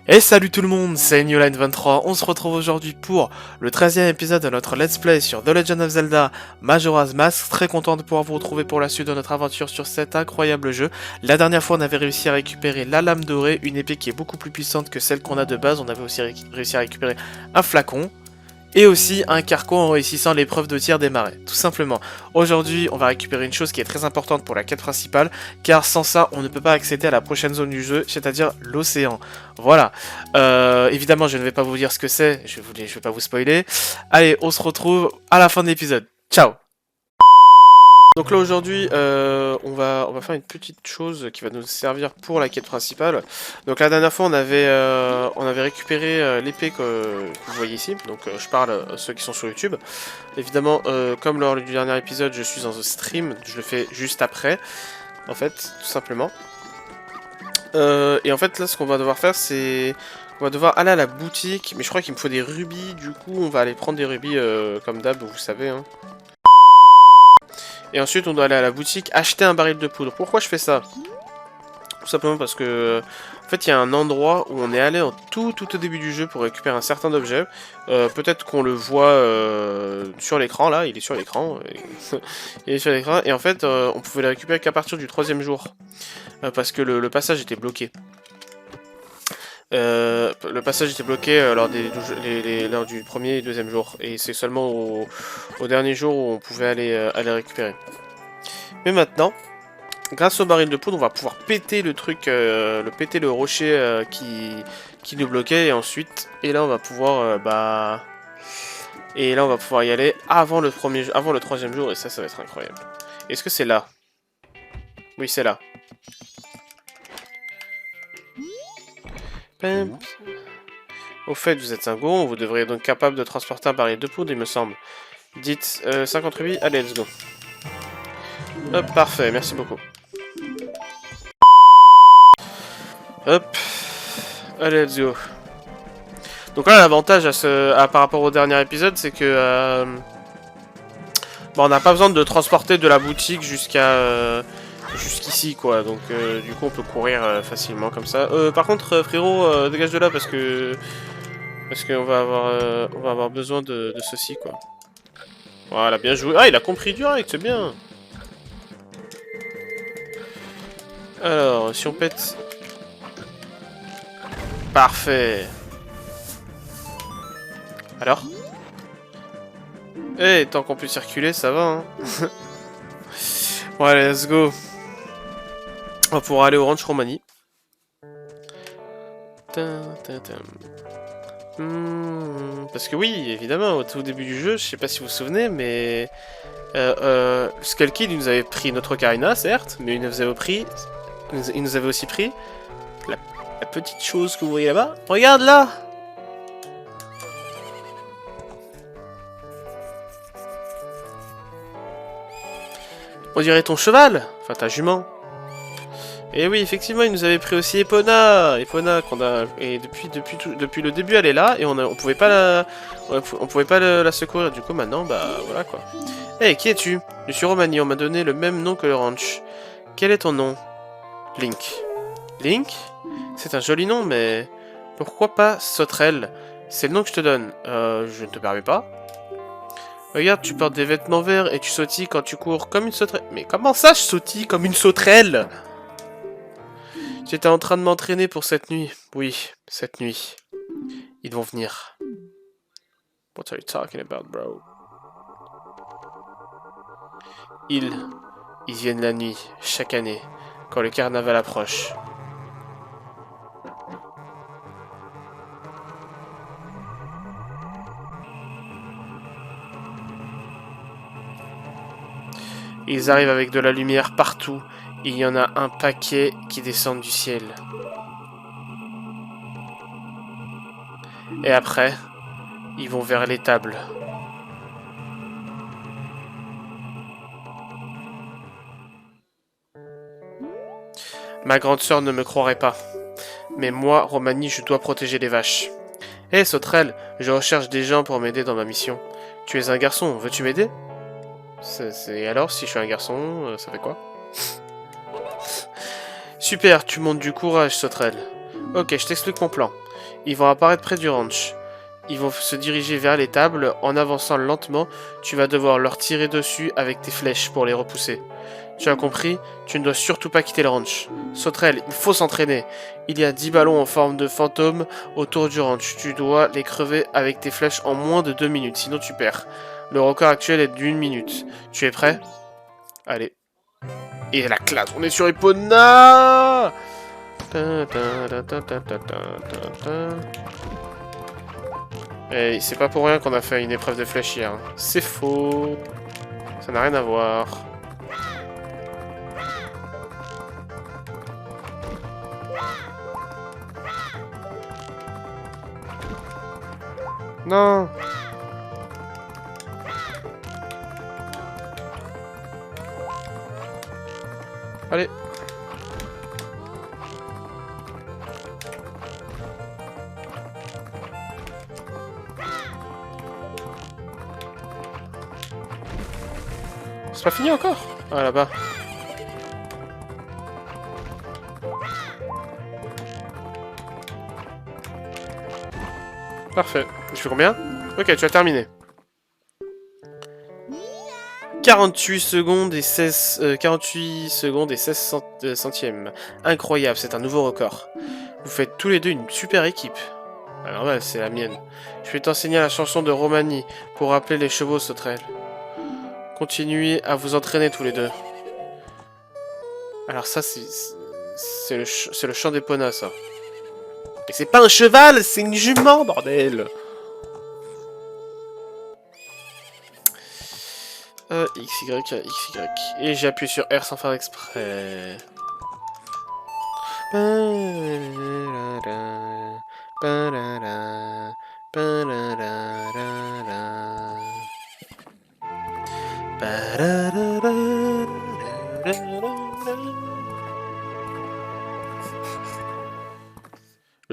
Et salut tout le monde, c'est Newline23, on se retrouve aujourd'hui pour le 13e épisode de notre Let's Play sur The Legend of Zelda Majora's Mask. Très content de pouvoir vous retrouver pour la suite de notre aventure sur cet incroyable jeu. La dernière fois on avait réussi à récupérer la lame dorée, une épée qui est beaucoup plus puissante que celle qu'on a de base. On avait aussi réussi à récupérer un flacon. Et aussi un carco en réussissant l'épreuve de tir des marais, tout simplement. Aujourd'hui, on va récupérer une chose qui est très importante pour la quête principale, car sans ça, on ne peut pas accéder à la prochaine zone du jeu, c'est-à-dire l'océan. Voilà. Évidemment, je ne vais pas vous dire ce que c'est, je vais pas vous spoiler. Allez, on se retrouve à la fin de l'épisode. Ciao! Donc là aujourd'hui, on va faire une petite chose qui va nous servir pour la quête principale. Donc la dernière fois, on avait récupéré l'épée que vous voyez ici. Donc je parle à ceux qui sont sur YouTube. Évidemment, comme lors du dernier épisode, je suis dans un stream, je le fais juste après, en fait, tout simplement. Et en fait, là, ce qu'on va devoir faire, c'est... On va devoir aller à la boutique, mais je crois qu'il me faut des rubis, du coup, on va aller prendre des rubis comme d'hab, vous savez, hein. Et ensuite, on doit aller à la boutique acheter un baril de poudre. Pourquoi je fais ça? Tout simplement parce que, en fait, il y a un endroit où on est allé en tout au début du jeu pour récupérer un certain objet. Peut-être qu'on le voit sur l'écran, là. Il est sur l'écran. Il est sur l'écran. Et en fait, on pouvait le récupérer qu'à partir du 3e jour. Parce que le passage était bloqué. Le passage était bloqué lors du 1er et 2e jour. Et c'est seulement au dernier jour où on pouvait aller récupérer. Mais maintenant, grâce au baril de poudre, on va pouvoir péter le truc, péter le rocher qui nous bloquait. Et ensuite, là on va pouvoir, et là on va pouvoir y aller avant le 3e jour. Et ça va être incroyable. Est-ce que c'est là? Oui, c'est là. Au fait, vous êtes un gourou, vous devriez donc être capable de transporter un baril de poudre, il me semble. Dites 50 rubis, allez, let's go. Hop, parfait, merci beaucoup. Hop, allez, let's go. Donc là, l'avantage par rapport au dernier épisode, c'est que on n'a pas besoin de transporter de la boutique jusqu'ici, quoi. Donc du coup, on peut courir facilement comme ça. Par contre, frérot, dégage de là parce qu'on va avoir besoin de ceci, quoi. Voilà, bien joué. Ah, il a compris direct, c'est bien. Alors, si on pète... Parfait. Alors? Eh, tant qu'on peut circuler, ça va, hein. Bon, allez, let's go. On va pouvoir aller au ranch Romani. Parce que oui, évidemment, au tout début du jeu, je sais pas si vous vous souvenez, mais... Skull Kid, il nous avait pris notre ocarina, certes, mais il nous avait aussi pris la petite chose que vous voyez là-bas. Regarde là! On dirait ton cheval, enfin ta jument. Et oui, effectivement, il nous avait pris aussi Epona, qu'on a, et depuis le début, elle est là et on pouvait pas la secourir. Du coup, maintenant, bah voilà quoi. Hey, qui es-tu? Je suis Romani, on m'a donné le même nom que le ranch. Quel est ton nom? Link. Link? C'est un joli nom, mais pourquoi pas Sauterelle? C'est le nom que je te donne. Je ne te permets pas. Regarde, tu portes des vêtements verts et tu sautilles quand tu cours comme une sauterelle. Mais comment ça, je sautille comme une sauterelle? J'étais en train de m'entraîner pour cette nuit. Oui, cette nuit. Ils vont venir. What are you talking about, bro? Ils viennent la nuit, chaque année, quand le carnaval approche. Ils arrivent avec de la lumière partout. Il y en a un paquet qui descendent du ciel. Et après, ils vont vers l'étable. Ma grande sœur ne me croirait pas. Mais moi, Romani, je dois protéger les vaches. Hé, Sauterelle, je recherche des gens pour m'aider dans ma mission. Tu es un garçon, veux-tu m'aider? Alors, si je suis un garçon, ça fait quoi? Super, tu montres du courage, Sauterelle. Ok, je t'explique mon plan. Ils vont apparaître près du ranch. Ils vont se diriger vers les tables. En avançant lentement, tu vas devoir leur tirer dessus avec tes flèches pour les repousser. Tu as compris? Tu ne dois surtout pas quitter le ranch. Sauterelle, il faut s'entraîner. Il y a 10 ballons en forme de fantôme autour du ranch. Tu dois les crever avec tes flèches en moins de 2 minutes, sinon tu perds. Le record actuel est d'1 minute. Tu es prêt? Allez. Et la classe, on est sur Epona! Et c'est pas pour rien qu'on a fait une épreuve de flèche hier. C'est faux. Ça n'a rien à voir. Non. Allez. C'est pas fini encore? Ah, là-bas. Parfait. Je fais combien? Ok, tu as terminé. 48 secondes et 16 centièmes. Incroyable, c'est un nouveau record. Vous faites tous les deux une super équipe. Ah, normal, c'est la mienne. Je vais t'enseigner la chanson de Romani pour rappeler les chevaux sauterelles. Continuez à vous entraîner tous les deux. Alors ça, c'est le chant d'Epona, ça. Et c'est pas un cheval, c'est une jument, bordel. X, Y, X, Y. Et j'ai appuyé sur R sans faire exprès.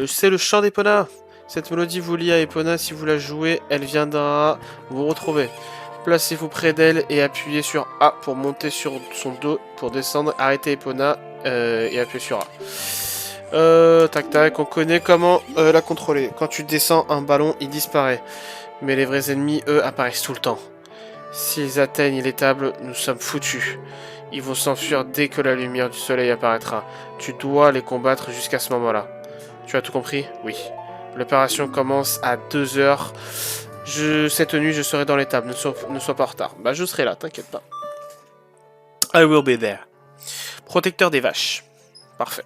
C'est le chant d'Epona. Cette mélodie vous lie à Epona. Si vous la jouez, elle viendra vous retrouver. Placez-vous près d'elle et appuyez sur A pour monter sur son dos. Pour descendre, arrêtez Epona et appuyez sur A. Tac tac, on connaît comment la contrôler. Quand tu descends un ballon, il disparaît. Mais les vrais ennemis, eux, apparaissent tout le temps. S'ils atteignent les tables, nous sommes foutus. Ils vont s'enfuir dès que la lumière du soleil apparaîtra. Tu dois les combattre jusqu'à ce moment-là. Tu as tout compris? Oui. L'opération commence à 2 heures. Cette nuit, je serai dans les tables. Ne sois pas en retard. Bah, je serai là, t'inquiète pas. I will be there. Protecteur des vaches. Parfait.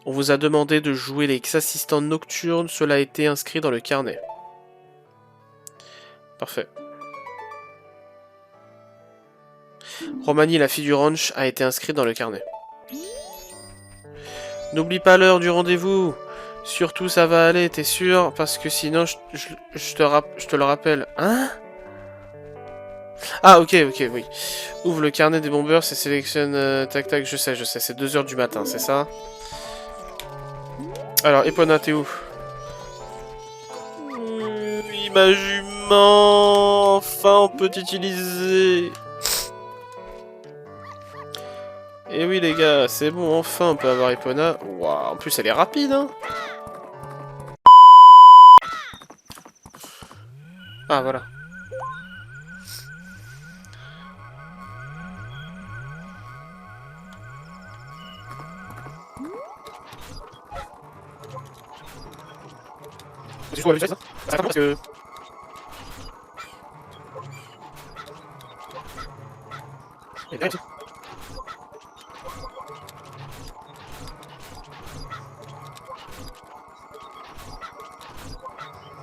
On vous a demandé de jouer les assistants nocturnes. Cela a été inscrit dans le carnet. Parfait. Romani, la fille du ranch, a été inscrite dans le carnet. N'oublie pas l'heure du rendez-vous. Surtout, ça va aller, t'es sûr? Parce que sinon, je te le rappelle. Hein? Ah, ok, oui. Ouvre le carnet des bombeurs et sélectionne... tac, tac, je sais. C'est 2 heures du matin, c'est ça? Alors, Epona, t'es où? Oui, ma jument. Enfin, on peut t'utiliser. Et oui, les gars, c'est bon, enfin, on peut avoir Epona. Waouh, en plus, elle est rapide, hein? Ah, voilà. C'est chaud à ça? Ça parce que... Et bien,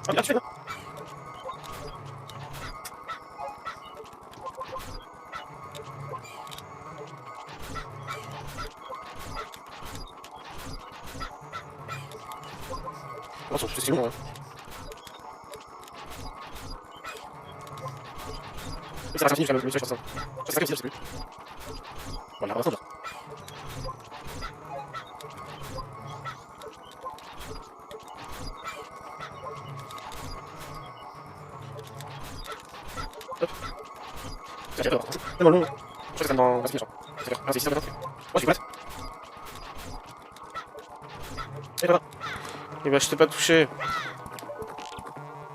ah, bien, tu fais, là. Attention, c'est long, hein. Ça va, je vais faire ça. Ça aussi, je sais plus. Voilà, on va attendre. Hop. C'est bon, c'est long. Je reste dans la signature. C'est ça, moi je suis prête. Et voilà. Eh ben, je t'ai pas touché.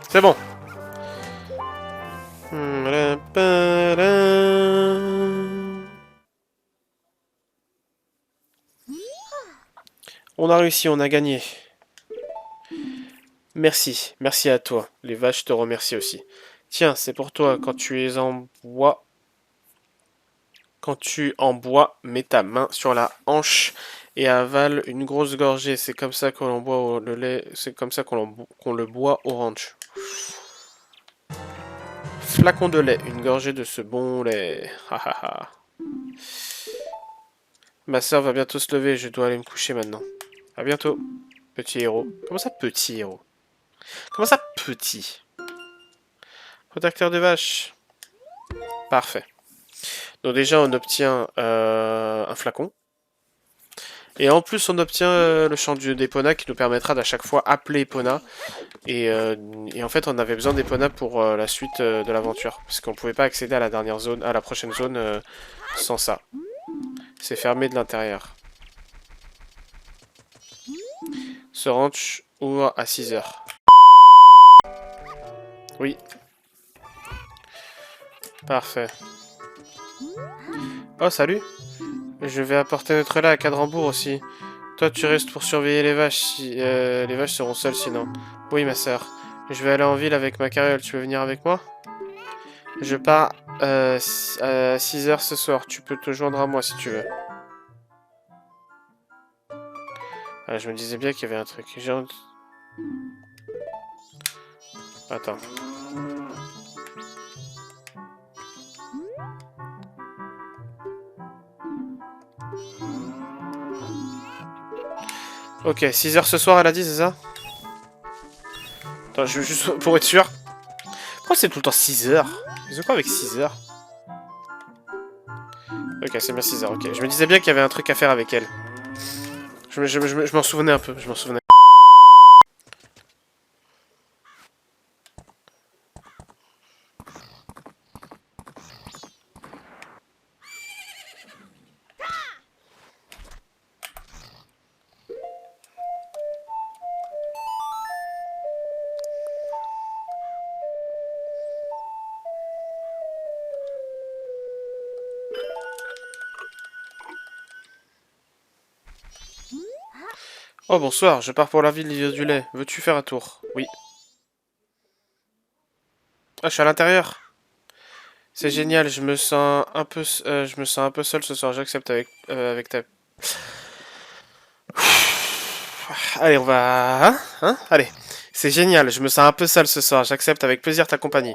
C'est bon. On a réussi, on a gagné. Merci, merci à toi. Les vaches te remercient aussi. Tiens, c'est pour toi, quand tu es en bois. Quand tu en bois, mets ta main sur la hanche et avale une grosse gorgée. C'est comme ça que l'on boit le lait. C'est comme ça qu'on le boit orange. Flacon de lait, une gorgée de ce bon lait. Ha ha ha. Ma soeur va bientôt se lever, je dois aller me coucher maintenant. À bientôt, petit héros. Comment ça, petit héros? Comment ça, petit? Protecteur de vache. Parfait. Donc déjà, on obtient un flacon. Et en plus, on obtient le chant d'Epona qui nous permettra d'à chaque fois appeler Epona. Et en fait, on avait besoin d'Epona pour la suite de l'aventure. Parce qu'on pouvait pas accéder à la dernière zone, à la prochaine zone sans ça. C'est fermé de l'intérieur. Ce ranch ouvre à 6 heures. Oui. Parfait. Oh, salut. Je vais apporter notre lait à Cadrambourg aussi. Toi, tu restes pour surveiller les vaches. Les vaches seront seules sinon. Oui, ma sœur. Je vais aller en ville avec ma carriole. Tu veux venir avec moi? Je pars à 6 heures ce soir. Tu peux te joindre à moi si tu veux. Ah, je me disais bien qu'il y avait un truc. Attends. Ok, 6 heures ce soir, elle a dit, c'est ça? Attends, je veux juste pour être sûr. Pourquoi c'est tout le temps 6 heures? Ils ont quoi avec 6 heures? Ok, c'est bien 6 heures, ok. Je me disais bien qu'il y avait un truc à faire avec elle. Je m'en souvenais un peu, je m'en souvenais. Oh bonsoir, je pars pour la ville du lait. Veux-tu faire un tour? Oui. Ah, je suis à l'intérieur. C'est génial, je me sens un peu seul ce soir. J'accepte avec ta. Allez, on va, hein? Allez. C'est génial, je me sens un peu seul ce soir. J'accepte avec plaisir ta compagnie.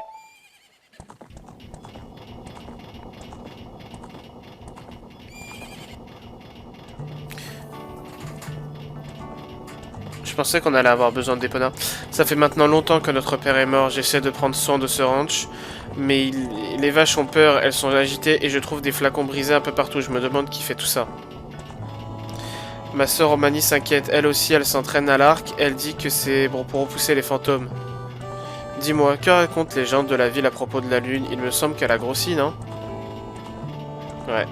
Je pensais qu'on allait avoir besoin de d'Epona. Ça fait maintenant longtemps que notre père est mort. J'essaie de prendre soin de ce ranch. Mais les vaches ont peur, elles sont agitées et je trouve des flacons brisés un peu partout. Je me demande qui fait tout ça. Ma sœur Romani s'inquiète. Elle aussi, elle s'entraîne à l'arc. Elle dit que c'est bon pour repousser les fantômes. Dis-moi, que racontent les gens de la ville à propos de la lune? Il me semble qu'elle a grossi, non? Ouais.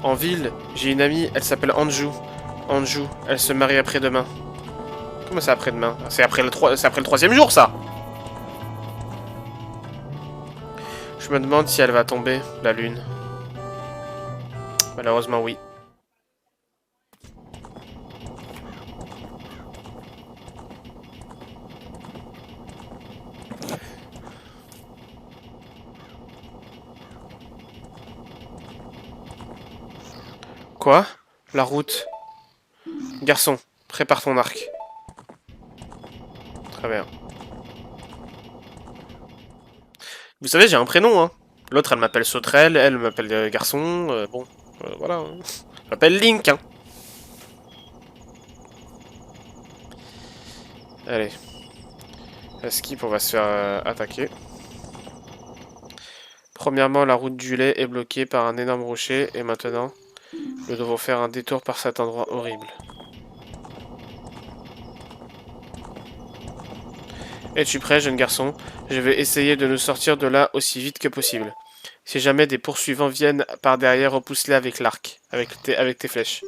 En ville, j'ai une amie, elle s'appelle Anju. Anju, elle se marie après-demain. Comment ça après-demain? C'est après le troisième jour, ça! Je me demande si elle va tomber, la lune. Malheureusement, oui. Quoi? La route. Garçon, prépare ton arc. Très bien. Vous savez, j'ai un prénom, hein. L'autre, elle m'appelle Sauterelle, elle m'appelle Garçon. Bon, voilà. Hein. Je m'appelle Link, hein. Allez. Skip, on va se faire attaquer. Premièrement, la route du lait est bloquée par un énorme rocher. Et maintenant, nous devons faire un détour par cet endroit horrible. Es-tu prêt, jeune garçon? Je vais essayer de nous sortir de là aussi vite que possible. Si jamais des poursuivants viennent par derrière, repousse-les avec l'arc, avec tes flèches.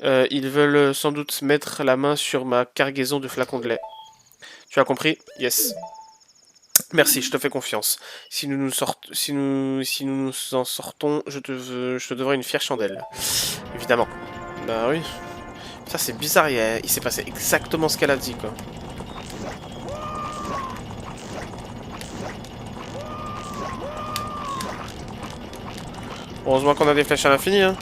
Ils veulent sans doute mettre la main sur ma cargaison de flacons de lait. Tu as compris? Yes. Merci, je te fais confiance. Si nous nous en sortons, je te devrai une fière chandelle. Évidemment. Bah oui. Ça c'est bizarre, il s'est passé exactement ce qu'elle a dit, quoi. Heureusement qu'on a des flèches à l'infini, hein.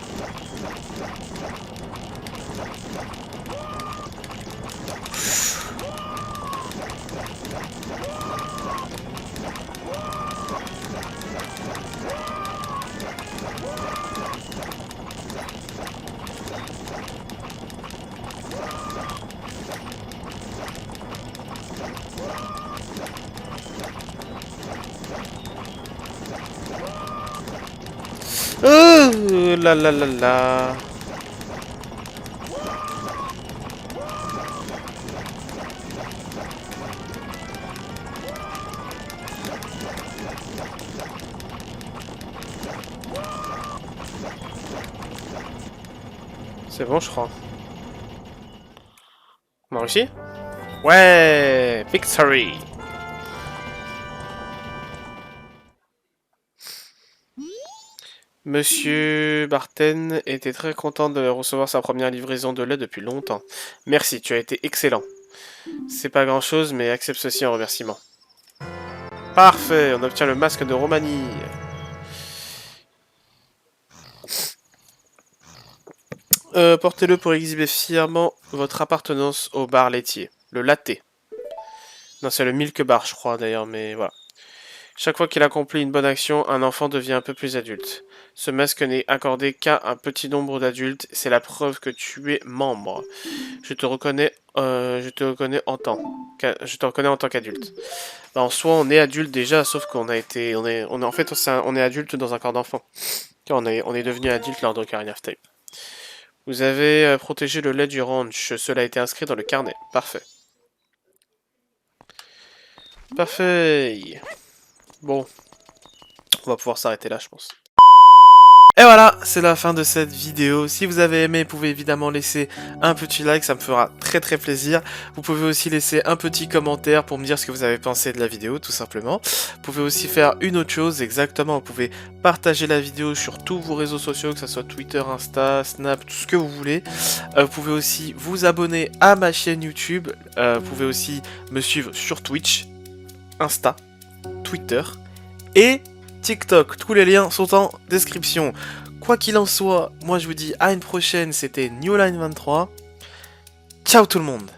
La la la la. C'est bon, je crois. On a réussi? Ouais! Victory! Monsieur Barton était très content de recevoir sa première livraison de lait depuis longtemps. Merci, tu as été excellent. C'est pas grand chose, mais accepte ceci en remerciement. Parfait, on obtient le masque de Romanie. Portez-le pour exhiber fièrement votre appartenance au bar laitier. Le latte. Non, c'est le milk bar, je crois d'ailleurs, mais voilà. Chaque fois qu'il accomplit une bonne action, un enfant devient un peu plus adulte. Ce masque n'est accordé qu'à un petit nombre d'adultes, c'est la preuve que tu es membre. Je te reconnais en tant qu'adulte. Bah, en soi, on est adulte déjà, sauf qu'on a été, on est adulte dans un corps d'enfant. Car on est devenu adulte lors d'Ocarina of Time. Vous avez protégé le lait du ranch, cela a été inscrit dans le carnet. Parfait. Parfait. Bon, on va pouvoir s'arrêter là, je pense. Et voilà, c'est la fin de cette vidéo. Si vous avez aimé, vous pouvez évidemment laisser un petit like, ça me fera très très plaisir. Vous pouvez aussi laisser un petit commentaire pour me dire ce que vous avez pensé de la vidéo, tout simplement. Vous pouvez aussi faire une autre chose, exactement, vous pouvez partager la vidéo sur tous vos réseaux sociaux, que ce soit Twitter, Insta, Snap, tout ce que vous voulez. Vous pouvez aussi vous abonner à ma chaîne YouTube. Vous pouvez aussi me suivre sur Twitch, Insta, Twitter et TikTok, tous les liens sont en description. Quoi qu'il en soit, moi je vous dis à une prochaine, c'était New Line 23. Ciao tout le monde!